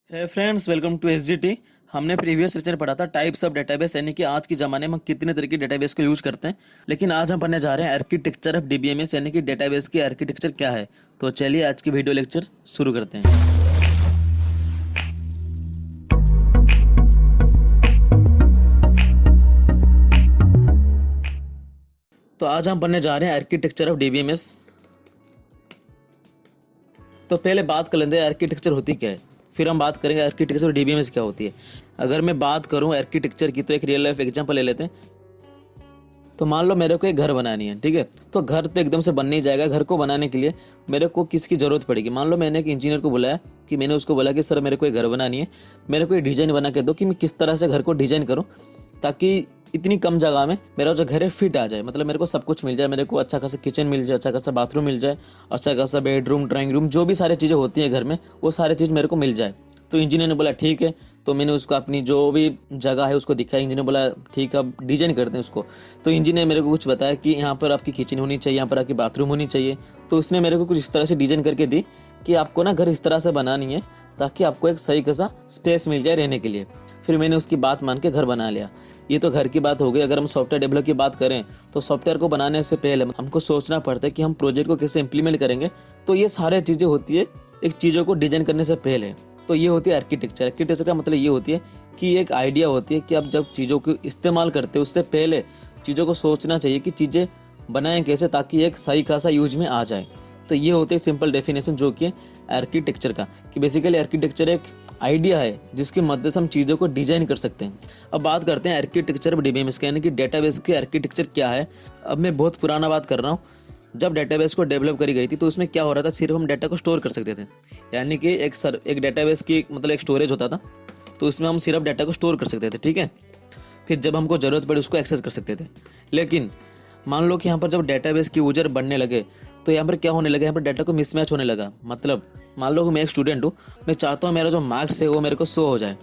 है friends, welcome to SGT. हमने previous lecture में पढ़ा था टाइप्स ऑफ डेटाबेस, यानी कि आज के ज़माने में हम कितने तरह की डेटाबेस को यूज करते हैं। लेकिन आज हम पढ़ने जा रहे हैं आर्किटेक्चर ऑफ डीबीएमएस, यानी कि डेटाबेस की आर्किटेक्चर क्या है। तो चलिए आज की वीडियो लेक्चर शुरू करते हैं। तो आज हम पढ़ने जा रहे हैं आर्किटेक्चर ऑफ डीबीएमएस। तो पहले बात कर लेते हैं आर्किटेक्चर होती क्या है, फिर हम बात करेंगे आर्किटेक्चर डीबीएमएस क्या होती है। अगर मैं बात करूं आर्किटेक्चर की, तो एक रियल लाइफ एग्जांपल ले लेते हैं। तो मान लो मेरे को एक घर बनानी है, ठीक है। तो घर तो एकदम से बन नहीं जाएगा। घर को बनाने के लिए मेरे को किसकी ज़रूरत पड़ेगी। मान लो मैंने एक इंजीनियर को बुलाया, कि मैंने उसको बोला कि सर मेरे को एक घर बनानी है, मेरे को एक डिज़ाइन बना के दो कि मैं किस तरह से घर को डिज़ाइन करूँ ताकि इतनी कम जगह में मेरा जो घर है फिट आ जाए। मतलब मेरे को सब कुछ मिल जाए, मेरे को अच्छा खासा किचन मिल जाए, अच्छा खासा बाथरूम मिल जाए, अच्छा खासा बेडरूम, ड्राइंग रूम, जो भी सारी चीज़ें होती हैं घर में, वो सारी चीज़ मेरे को मिल जाए। तो इंजीनियर ने बोला ठीक है। तो मैंने उसको अपनी जो भी जगह है उसको दिखाया। इंजीनियर बोला ठीक है, अब डिजाइन करते हैं उसको। तो इंजीनियर मेरे को कुछ बताया कि यहाँ पर आपकी किचन होनी चाहिए, यहाँ पर आपकी बाथरूम होनी चाहिए। तो उसने मेरे को कुछ इस तरह से डिजाइन करके दी कि आपको ना घर इस तरह से बनानी है ताकि आपको एक सही खासा स्पेस मिल जाए रहने के लिए। फिर मैंने उसकी बात मान के घर बना लिया। ये तो घर की बात हो गई। अगर हम सॉफ्टवेयर डेवलप की बात करें, तो सॉफ्टवेयर को बनाने से पहले हमको सोचना पड़ता है कि हम प्रोजेक्ट को कैसे इंप्लीमेंट करेंगे। तो ये सारे चीज़ें होती है एक चीज़ों को डिजाइन करने से पहले। तो ये होती है आर्किटेक्चर। आर्किटेक्चर का मतलब ये होती है कि एक आइडिया होती है कि आप जब चीज़ों को इस्तेमाल करते हो उससे पहले चीज़ों को सोचना चाहिए कि चीज़ें बनाएं कैसे ताकि एक सही खासा यूज में आ जाए। तो ये होते हैं सिंपल डेफिनेशन जो कि आर्किटेक्चर का, कि बेसिकली आर्किटेक्चर एक आइडिया है जिसकी मदद से हम चीज़ों को डिजाइन कर सकते हैं। अब बात करते हैं आर्किटेक्चर ऑफ डीबीएमएस का, यानी कि डेटाबेस की आर्किटेक्चर क्या है। अब मैं बहुत पुराना बात कर रहा हूँ। जब डेटाबेस को डेवलप करी गई थी तो उसमें क्या हो रहा था, सिर्फ हम डाटा को स्टोर कर सकते थे। यानी कि एक डेटाबेस की मतलब एक स्टोरेज होता था, तो उसमें हम सिर्फ डाटा को स्टोर कर सकते थे, ठीक है। फिर जब हमको ज़रूरत पड़ी उसको एक्सेस कर सकते थे। लेकिन मान लो कि यहाँ पर जब डेटाबेस की यूजर बढ़ने लगे तो यहाँ पर क्या होने लगा, यहाँ पर डाटा को मिसमैच होने लगा। मतलब मान लो कि मैं एक स्टूडेंट हूँ, मैं चाहता हूँ मेरा जो मार्क्स है वो मेरे को शो हो जाए,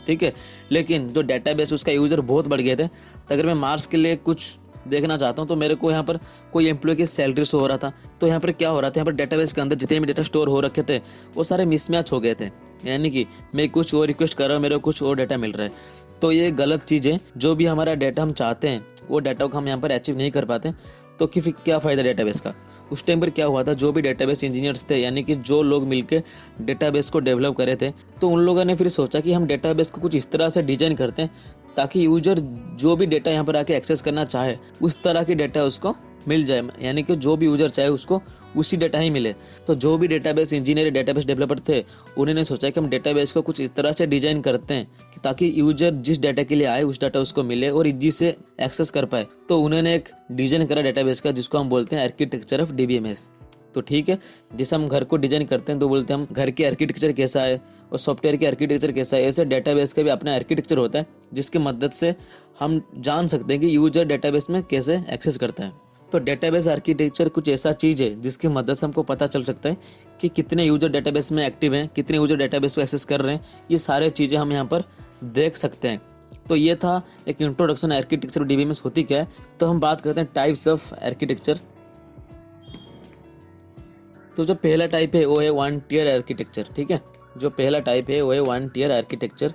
ठीक है। लेकिन जो डेटाबेस उसका यूज़र बहुत बढ़ गए थे, तो अगर मैं मार्क्स के लिए कुछ देखना चाहता हूँ तो मेरे को यहाँ पर कोई एम्प्लॉय की सैलरी शो हो रहा था। तो यहाँ पर क्या हो रहा था, यहाँ पर डेटाबेस के अंदर जितने भी डेटा स्टोर हो रखे थे वो सारे मिसमैच हो गए थे। यानी कि मैं कुछ और रिक्वेस्ट कर रहा हूँ, मेरे को कुछ और डाटा मिल रहा है। तो ये गलत चीज़ है। जो भी हमारा डाटा हम चाहते हैं वो डाटा को हम यहाँ पर अचीव नहीं कर पाते। तो कि फिर क्या फ़ायदा डेटाबेस का। उस टाइम पर क्या हुआ था, जो भी डेटाबेस इंजीनियर्स थे, यानी कि जो लोग मिलके डेटाबेस को डेवलप करे थे, तो उन लोगों ने फिर सोचा कि हम डेटाबेस को कुछ इस तरह से डिजाइन करते हैं ताकि यूजर जो भी डेटा यहाँ पर आके एक्सेस करना चाहे उस तरह की डेटा उसको मिल जाए। यानी कि जो भी यूजर चाहे उसको उसी डेटा ही मिले। तो जो भी डेटाबेस इंजीनियर, डेटाबेस डेवलपर थे, उन्होंने सोचा कि हम डेटाबेस को कुछ इस तरह से डिजाइन करते हैं कि ताकि यूजर जिस डाटा के लिए आए उस डाटा उसको मिले और इजी से एक्सेस कर पाए। तो उन्होंने एक डिजाइन करा डेटाबेस का जिसको हम बोलते हैं आर्किटेक्चर ऑफ डीबीएमएस। तो ठीक है, जैसे हम घर को डिजाइन करते हैं तो बोलते हैं हम घर की आर्किटेक्चर कैसा है और सॉफ्टवेयर की आर्किटेक्चर कैसा है। ऐसे डेटाबेस का भी अपना आर्किटेक्चर होता है जिसकी मदद से हम जान सकते हैं कि यूजर डेटाबेस में कैसे एक्सेस करता है। तो डेटाबेस आर्किटेक्चर कुछ ऐसा चीज़ है जिसकी मदद से हमको पता चल सकता है कि कितने यूजर डेटाबेस में एक्टिव हैं, कितने यूजर डेटाबेस को एक्सेस कर रहे हैं। ये सारे चीज़ें हम यहाँ पर देख सकते हैं। तो ये था एक इंट्रोडक्शन आर्किटेक्चर डीबीएमएस होती क्या है। तो हम बात करते हैं टाइप्स ऑफ आर्किटेक्चर। तो जो पहला टाइप है वो है वन टियर आर्किटेक्चर, ठीक है। जो पहला टाइप है वो है वन टियर आर्किटेक्चर।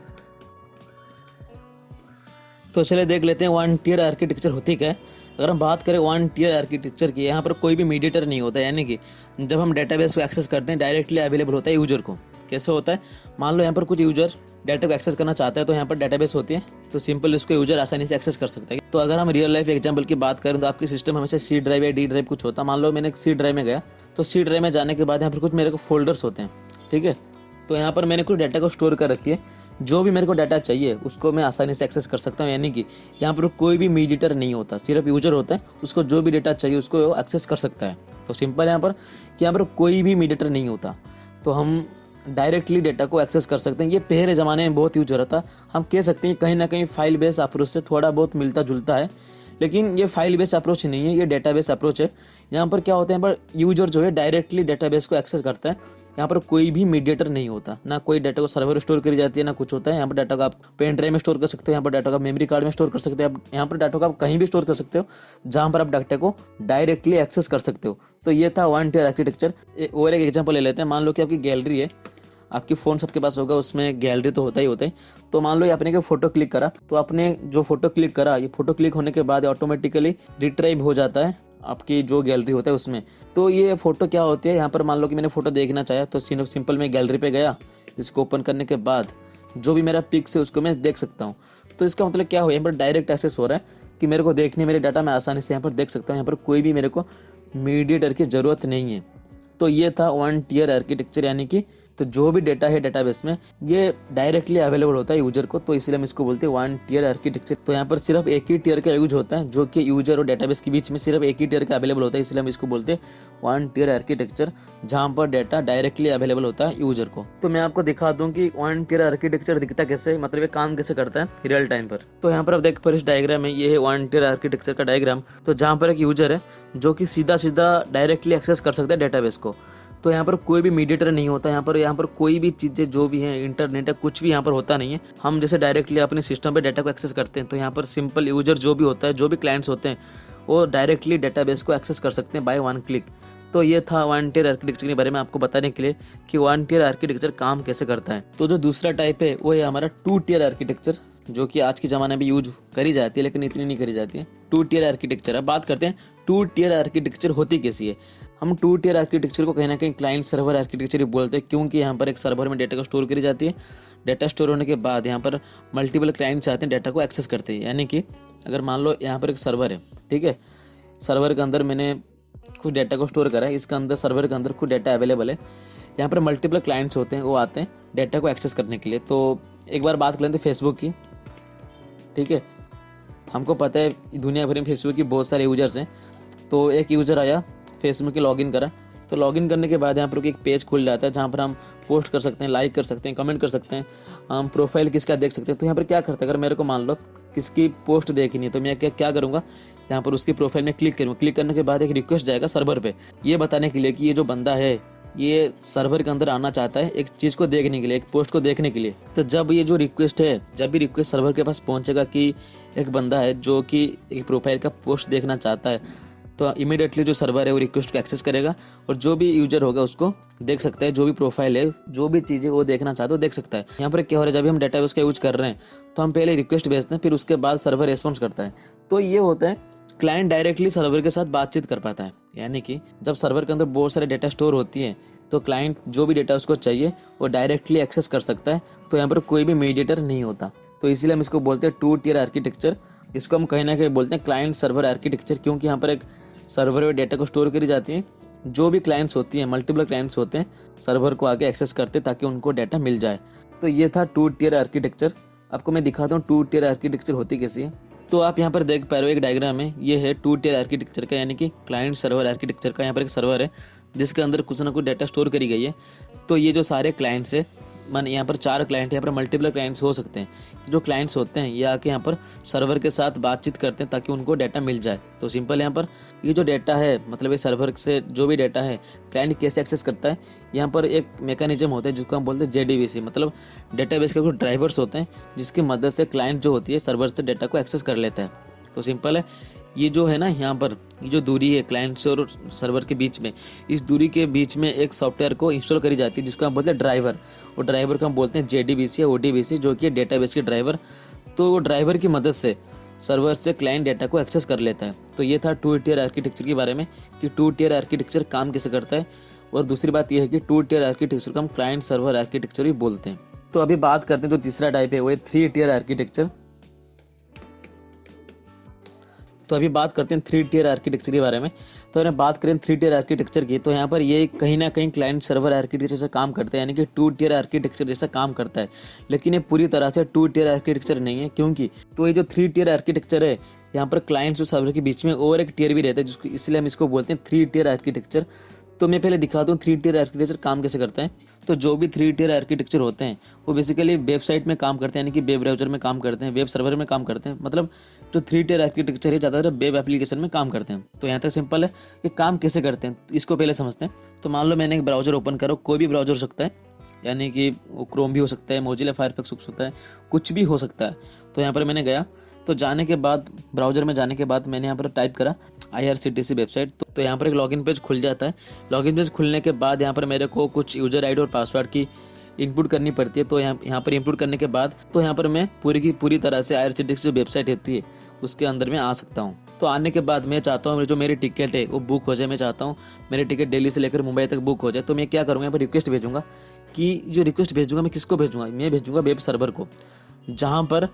तो चलिए देख लेते हैं वन टियर आर्किटेक्चर होती क्या है। अगर हम बात करें वन टियर आर्किटेक्चर की, यहाँ पर कोई भी मीडिएटर नहीं होता। यानी कि जब हम डेटाबेस को एक्सेस करते हैं डायरेक्टली अवेलेबल होता है यूजर को। कैसे होता है, मान लो यहाँ पर कुछ यूजर डाटा को एक्सेस करना चाहता है, तो यहाँ पर डेटाबेस होती है, तो सिंपल उसको यूजर आसानी से एक्सेस कर सकता है। तो अगर हम रियल लाइफ एग्जांपल की बात करें तो आपकी सिस्टम हमेशा सी ड्राइव या डी ड्राइव कुछ होता है। मान लो मैंने एक सी ड्राइव में गया, तो सी ड्राइव में जाने के बाद यहाँ पर कुछ मेरे को फोल्डर्स होते हैं, ठीक है। तो यहाँ पर मैंने कुछ डाटा को स्टोर कर रखी है। जो भी मेरे को डाटा चाहिए उसको मैं आसानी से एक्सेस कर सकता हूँ। यानी कि यहाँ पर कोई भी मीडिएटर नहीं होता, सिर्फ यूजर होता है। उसको जो भी डाटा चाहिए उसको एक्सेस कर सकता है। तो सिंपल यहाँ पर कि यहाँ पर कोई भी मीडिएटर नहीं होता, तो हम डायरेक्टली डेटा को एक्सेस कर सकते हैं। ये पहले ज़माने में बहुत यूज हो रहा था। हम कह सकते हैं कहीं ना कहीं फाइल बेस अप्रोच से थोड़ा बहुत मिलता जुलता है, लेकिन ये फाइल बेस अप्रोच नहीं है, ये डेटाबेस अप्रोच है। यहाँ पर क्या होता है, यहाँ पर यूजर जो है डायरेक्टली डेटाबेस को एक्सेस करता है। यहाँ पर कोई भी मीडिएटर नहीं होता, ना कोई डाटा को सर्वर स्टोर करी जाती है, ना कुछ होता है। यहाँ पर डाटा को आप पेन ड्राइव में स्टोर कर सकते हो, यहाँ पर डाटा को मेमोरी कार्ड में स्टोर कर सकते हो, आप यहाँ पर डाटा को आप कहीं भी स्टोर कर सकते हो जहाँ पर आप डाटा को डायरेक्टली एक्सेस कर सकते हो। तो ये था वन टियर आर्किटेक्चर। और एक एग्जाम्पल ले लेते हैं। मान लो कि आपकी गैलरी है, आपकी फ़ोन सबके पास होगा, उसमें गैलरी तो होता ही होता है। तो मान लो ये आपने कोई फ़ोटो क्लिक करा, तो आपने जो फ़ोटो क्लिक करा, ये फ़ोटो क्लिक होने के बाद ऑटोमेटिकली रिट्राइव हो जाता है आपकी जो गैलरी होता है उसमें। तो ये फ़ोटो क्या होती है, यहाँ पर मान लो कि मैंने फ़ोटो देखना चाहा तो सिंपल मैं गैलरी पे गया, इसको ओपन करने के बाद जो भी मेरा पिक्स है उसको मैं देख सकता हूँ। तो इसका मतलब क्या हो, यहाँ पर डायरेक्ट एक्सेस हो रहा है कि मेरे को देखने, मेरे डाटा मैं आसानी से यहाँ पर देख सकता हूँ। यहाँ पर कोई भी मेरे को मीडिएटर की ज़रूरत नहीं है। तो ये था वन टियर आर्किटेक्चर, यानी कि तो जो भी डेटा है डेटाबेस में ये डायरेक्टली अवेलेबल होता है यूजर को, तो इसलिए हम इसको बोलते हैं वन टियर आर्किटेक्चर। तो यहाँ पर सिर्फ एक ही टियर का यूज होता है, जो कि यूजर और डेटाबेस के बीच में सिर्फ एक ही टियर का अवेलेबल होता है, इसलिए हम इसको बोलते हैं वन टियर आर्किटेक्चर, जहाँ पर डेटा डायरेक्टली अवेलेबल होता है यूजर को। तो मैं आपको दिखा दूँ कि वन टियर आर्किटेक्चर दिखता कैसे, मतलब ये काम कैसे करता है रियल टाइम पर। तो यहाँ पर आप देख पर इस डायग्राम में ये है वन टियर आर्किटेक्चर का डायग्राम। तो जहाँ पर एक यूजर है जो कि सीधा सीधा डायरेक्टली एक्सेस कर सकता है डेटाबेस को। तो यहाँ पर कोई भी मीडिएटर नहीं होता, यहाँ पर कोई भी चीज़ें जो भी हैं, इंटरनेट है, कुछ भी यहाँ पर होता नहीं है। हम जैसे डायरेक्टली अपने सिस्टम पे डाटा को एक्सेस करते हैं, तो यहाँ पर सिंपल यूजर जो भी होता है, जो भी क्लाइंट्स होते हैं, वो डायरेक्टली डेटाबेस को एक्सेस कर सकते हैं बाय वन क्लिक। तो ये था वन टियर आर्किटेक्चर के बारे में आपको बताने के लिए कि वन टियर आर्किटेक्चर काम कैसे करता है। तो जो दूसरा टाइप है वो है हमारा टू टियर आर्किटेक्चर, जो कि आज के ज़माने में यूज करी जाती है लेकिन इतनी नहीं करी जाती है। टू टियर आर्किटेक्चर, अब बात करते हैं टू टियर आर्किटेक्चर होती कैसी है। हम टू टियर आर्किटेक्चर को कहीं ना कहीं क्लाइंट सर्वर आर्किटेक्चर ही बोलते हैं, क्योंकि यहाँ पर एक सर्वर में डेटा को स्टोर करी जाती है। डेटा स्टोर होने के बाद यहाँ पर मल्टीपल क्लाइंट्स आते हैं, डेटा को एक्सेस करते हैं। यानी कि अगर मान लो यहाँ पर एक सर्वर है, ठीक है, सर्वर के अंदर मैंने कुछ डेटा को स्टोर करा है, इसके अंदर सर्वर के अंदर कुछ डेटा अवेलेबल है। यहाँ पर मल्टीपल क्लाइंट्स होते हैं, वो आते हैं डेटा को एक्सेस करने के लिए। तो एक बार बात कर लेते हैं फेसबुक की, ठीक है। हमको पता है दुनिया भर में फेसबुक की बहुत सारे यूजर्स हैं। तो एक यूज़र आया, फेसबुक के लॉगिन करा, तो लॉगिन करने के बाद यहाँ पर एक पेज खुल जाता है जहाँ पर हम पोस्ट कर सकते हैं, लाइक कर सकते हैं, कमेंट कर सकते हैं, हम प्रोफाइल किसका देख सकते हैं। तो यहाँ पर क्या करते हैं, अगर मेरे को मान लो किसकी पोस्ट देखनी है तो मैं क्या करूँगा, यहाँ पर उसकी प्रोफाइल में क्लिक करूँगा। क्लिक करने के बाद एक रिक्वेस्ट जाएगा सर्वर पे, ये बताने के लिए कि ये जो बंदा है ये सर्वर के अंदर आना चाहता है एक चीज़ को देखने के लिए, एक पोस्ट को देखने के लिए। तो जब ये जो रिक्वेस्ट है, जब भी रिक्वेस्ट सर्वर के पास पहुंचेगा कि एक बंदा है जो कि एक प्रोफाइल का पोस्ट देखना चाहता है, तो इमीडिएटली जो सर्वर है वो रिक्वेस्ट को एक्सेस करेगा और जो भी यूजर होगा उसको देख सकता है, जो भी प्रोफाइल है, जो भी चीज़ें वो देखना चाहता है वो देख सकता है। यहाँ पर क्या हो रहा है, जब भी हम डेटाबेस का यूज कर रहे हैं तो हम पहले रिक्वेस्ट भेजते हैं, फिर उसके बाद सर्वर रेस्पॉन्स करता है। तो ये होता है क्लाइंट डायरेक्टली सर्वर के साथ बातचीत कर पाता है। यानी कि जब सर्वर के अंदर बहुत सारे डेटा स्टोर होती है तो क्लाइंट जो भी डेटा उसको चाहिए वो डायरेक्टली एक्सेस कर सकता है। तो यहाँ पर कोई भी मीडिएटर नहीं होता। तो इसलिए हम इसको बोलते हैं टू टियर आर्किटेक्चर। इसको हम कहीं ना कहीं बोलते हैं क्लाइंट सर्वर आर्किटेक्चर, क्योंकि यहाँ पर एक सर्वर में डेटा को स्टोर करी जाती है। जो भी क्लाइंट्स होती हैं, मल्टीपल क्लाइंट्स होते हैं, सर्वर को आगे एक्सेस करते हैं ताकि उनको डाटा मिल जाए। तो ये था टू टियर आर्किटेक्चर। आपको मैं दिखाता हूँ टू टियर आर्किटेक्चर होती कैसी है। तो आप यहाँ पर देख पा रहे हो एक डायग्राम है, ये है टू टियर आर्किटेक्चर का, यानी कि क्लाइंट सर्वर आर्किटेक्चर का। यहाँ पर एक सर्वर है जिसके अंदर कुछ ना कुछ डाटा स्टोर करी गई है। तो ये जो सारे क्लाइंट्स है, मान यहाँ पर 4 क्लाइंट है, यहाँ पर मल्टीपल क्लाइंट्स हो सकते हैं। जो क्लाइंट्स होते हैं ये आके यहाँ पर सर्वर के साथ बातचीत करते हैं ताकि उनको डाटा मिल जाए। तो सिंपल यहाँ पर ये जो डाटा है, मतलब ये सर्वर से जो भी डाटा है क्लाइंट कैसे एक्सेस करता है, यहाँ पर एक मैकेनिज्म होता है जिसको हम बोलते हैं JDBC, मतलब डेटाबेस के कुछ ड्राइवर्स होते हैं जिसकी मदद से क्लाइंट जो होती है सर्वर से डाटा को एक्सेस कर लेता है। तो सिंपल है, ये जो है ना, यहाँ पर ये जो दूरी है क्लाइंट से और सर्वर के बीच में, इस दूरी के बीच में एक सॉफ्टवेयर को इंस्टॉल करी जाती है जिसको हम बोलते हैं ड्राइवर। और ड्राइवर को हम बोलते हैं JDBC या ODBC, जो कि डेटाबेस के ड्राइवर। तो वो ड्राइवर की मदद से सर्वर से क्लाइंट डाटा को एक्सेस कर लेता है। तो ये था टू टियर आर्किटेक्चर के बारे में कि टू टियर आर्किटेक्चर काम कैसे करता है। और दूसरी बात यह है कि टू टियर आर्किटेक्चर को हम क्लाइंट सर्वर आर्किटेक्चर भी बोलते हैं। तो अभी बात करते हैं जो तीसरा टाइप है वो है 3 टियर आर्किटेक्चर। तो अभी बात करते हैं 3 टियर आर्किटेक्चर के बारे में। तो अगर बात करें 3 टियर आर्किटेक्चर की, तो यहाँ पर ये कहीं ना कहीं क्लाइंट सर्वर आर्किटेक्चर जैसा काम करता है, यानी कि 2 टियर आर्किटेक्चर जैसा काम करता है। लेकिन ये पूरी तरह से 2 टियर आर्किटेक्चर नहीं है, क्योंकि तो ये जो 3 टियर आर्किटेक्चर है, यहाँ पर क्लाइंट्स और सर्वर के बीच में और एक टियर भी रहता है, जिसको इसलिए हम इसको बोलते हैं 3 टियर आर्किटेक्चर। तो मैं पहले दिखाता हूँ 3 टियर आर्किटेक्चर काम कैसे करता है। तो जो भी 3 टियर आर्किटेक्चर होते हैं वो बेसिकली वेबसाइट में काम करते हैं, यानी कि वेब ब्राउजर में काम करते हैं, वेब सर्वर में काम करते हैं। मतलब जो 3 टियर आर्किटेक्चर है ज़्यादातर वेब एप्लीकेशन में काम करते हैं। तो यहाँ तक सिंपल है कि काम कैसे करते हैं, तो इसको पहले समझते हैं। तो मान लो मैंने एक ब्राउजर ओपन करो, कोई भी ब्राउजर हो सकता है, यानी कि वो क्रोम भी हो सकता है, मोजिला फायरफॉक्स हो सकता है, कुछ भी हो सकता है। तो यहाँ पर मैंने गया, तो जाने के बाद ब्राउजर में जाने के बाद मैंने यहाँ पर टाइप करा IRCTC वेबसाइट। तो यहाँ पर एक लॉगिन पेज खुल जाता है। लॉगिन पेज खुलने के बाद यहाँ पर मेरे को कुछ यूजर ID और पासवर्ड की इनपुट करनी पड़ती है। तो यहाँ पर इनपुट करने के बाद तो यहाँ पर मैं पूरी की पूरी तरह से IRCTC जो वेबसाइट होती है उसके अंदर में आ सकता हूँ। तो आने के बाद मैं चाहता हूँ जो मेरी टिकट है वो बुक हो जाए। मैं चाहता हूँ मेरी टिकट दिल्ली से लेकर मुंबई तक बुक हो जाए। तो मैं क्या करूँगा, यहाँ पर रिक्वेस्ट भेजूँगा कि जो रिक्वेस्ट भेजूँगा मैं किसको भेजूँगा, मैं भेजूँगा वेब सर्वर को, जहाँ पर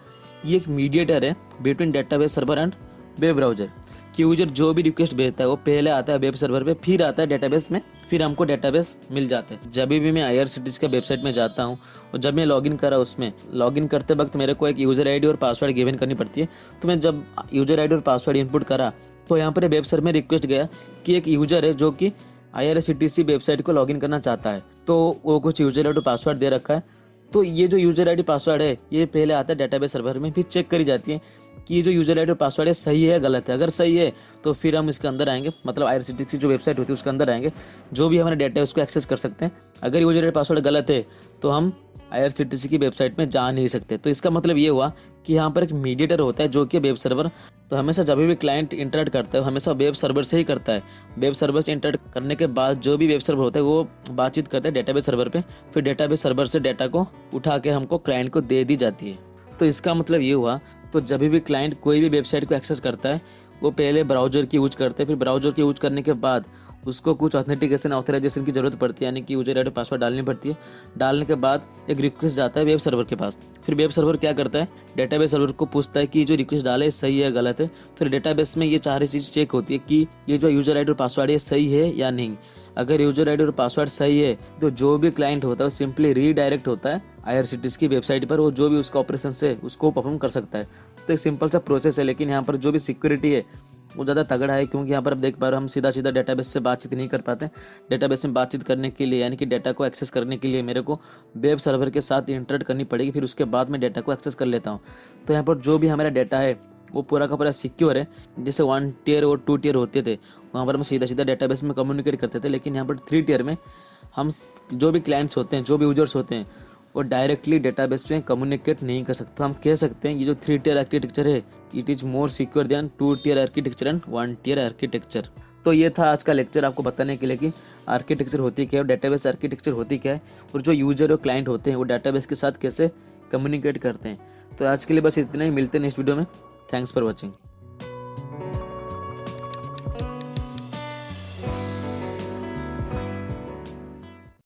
ये एक मीडिएटर है between database server and web browser. कि यूजर जो भी रिक्वेस्ट भेजता है वो पहले आता है वेब सर्वर पे, फिर आता है डेटाबेस में, फिर हमको डेटाबेस मिल जाता है। जब भी मैं IRCTC का वेबसाइट में जाता हूँ और जब मैं लॉगिन करा, उसमें लॉगिन करते वक्त मेरे को एक यूज़र ID और पासवर्ड गिवन करनी पड़ती है। तो मैं जब यूज़र ID और पासवर्ड इनपुट करा तो यहाँ पर वेब सर्वर में रिक्वेस्ट गया कि एक यूज़र है जो कि IRCTC वेबसाइट को लॉगिन करना चाहता है। तो वो कुछ यूज़र ID और पासवर्ड दे रखा है। तो ये जो यूज़र ID पासवर्ड है ये पहले आता है डेटाबेस सर्वर में, फिर चेक करी जाती है कि ये जो यूज़र ID और पासवर्ड है सही है गलत है। अगर सही है तो फिर हम इसके अंदर आएंगे, मतलब IRCTC की जो वेबसाइट होती है उसके अंदर आएंगे, जो भी हमारा डेटा है उसको एक्सेस कर सकते हैं। अगर यूज़र ID पासवर्ड गलत है तो हम IRCTC की वेबसाइट में जा नहीं सकते। तो इसका मतलब ये हुआ कि यहाँ पर एक मीडिएटर होता है जो कि वेब सर्वर। तो हमेशा जब भी क्लाइंट इंटरेक्ट करता है हमेशा वेब सर्वर से ही करता है। वेब सर्वर से इंटरेक्ट करने के बाद जो भी वेब सर्वर होता है वो बातचीत करता है डेटाबेस सर्वर पे, फिर डेटाबेस सर्वर से डेटा को उठा के हमको क्लाइंट को दे दी जाती है। तो इसका मतलब ये हुआ, तो जब भी क्लाइंट कोई भी वेबसाइट को एक्सेस करता है वो पहले ब्राउज़र की यूज करते हैं, फिर ब्राउज़र की यूज करने के बाद उसको कुछ ऑथेंटिकेशन ऑथराइजेशन की ज़रूरत पड़ती है, यानी कि यूजर ID पासवर्ड डालनी पड़ती है। डालने के बाद एक रिक्वेस्ट जाता है वेब सर्वर के पास। फिर वेब सर्वर क्या करता है, डेटाबेस सर्वर को पूछता है कि जो रिक्वेस्ट डाले सही है गलत है। फिर डेटाबेस में ये सारी चीज़ चेक होती है कि ये जो यूजर ID और पासवर्ड है सही है या नहीं। अगर यूजर ID और पासवर्ड सही है तो जो भी क्लाइंट होता है वो सिंपली रीडायरेक्ट होता है IRCTC की वेबसाइट पर, वो जो भी उसका ऑपरेशन है उसको परफॉर्म कर सकता है। तो एक सिंपल सा प्रोसेस है, लेकिन यहाँ पर जो भी सिक्योरिटी है वो ज़्यादा तगड़ा है, क्योंकि यहाँ पर आप देख पा रहे हो हम सीधा सीधा डेटाबेस से बातचीत नहीं कर पाते। डेटाबेस में बातचीत करने के लिए, यानी कि डेटा को एक्सेस करने के लिए मेरे को वेब सर्वर के साथ इंटरेक्ट करनी पड़ेगी, फिर उसके बाद मैं डेटा को एक्सेस कर लेता हूँ। तो यहाँ पर जो भी हमारा डेटा है वो पूरा का पूरा सिक्योर है। जैसे 1 टियर और 2 टियर होते थे वहाँ पर हम सीधा सीधा डेटाबेस में कम्युनिकेट करते थे, लेकिन यहाँ पर 3 टियर में हम जो भी क्लाइंट्स होते हैं, जो भी यूजर्स होते हैं, वो डायरेक्टली डेटाबेस में कम्युनिकेट नहीं कर सकते। हम कह सकते हैं ये जो 3 टियर आर्किटेक्चर है it is more secure than 2 tier architecture and 1 tier architecture. तो ये था आज का लेक्चर आपको बताने के लिए कि आर्किटेक्चर होती क्या है और डेटाबेस आर्किटेक्चर होती क्या है, और जो यूजर और क्लाइंट होते हैं वो डेटाबेस के साथ कैसे कम्युनिकेट करते हैं। तो आज के लिए बस इतना ही, मिलते हैं नेक्स्ट वीडियो में। Thanks for watching.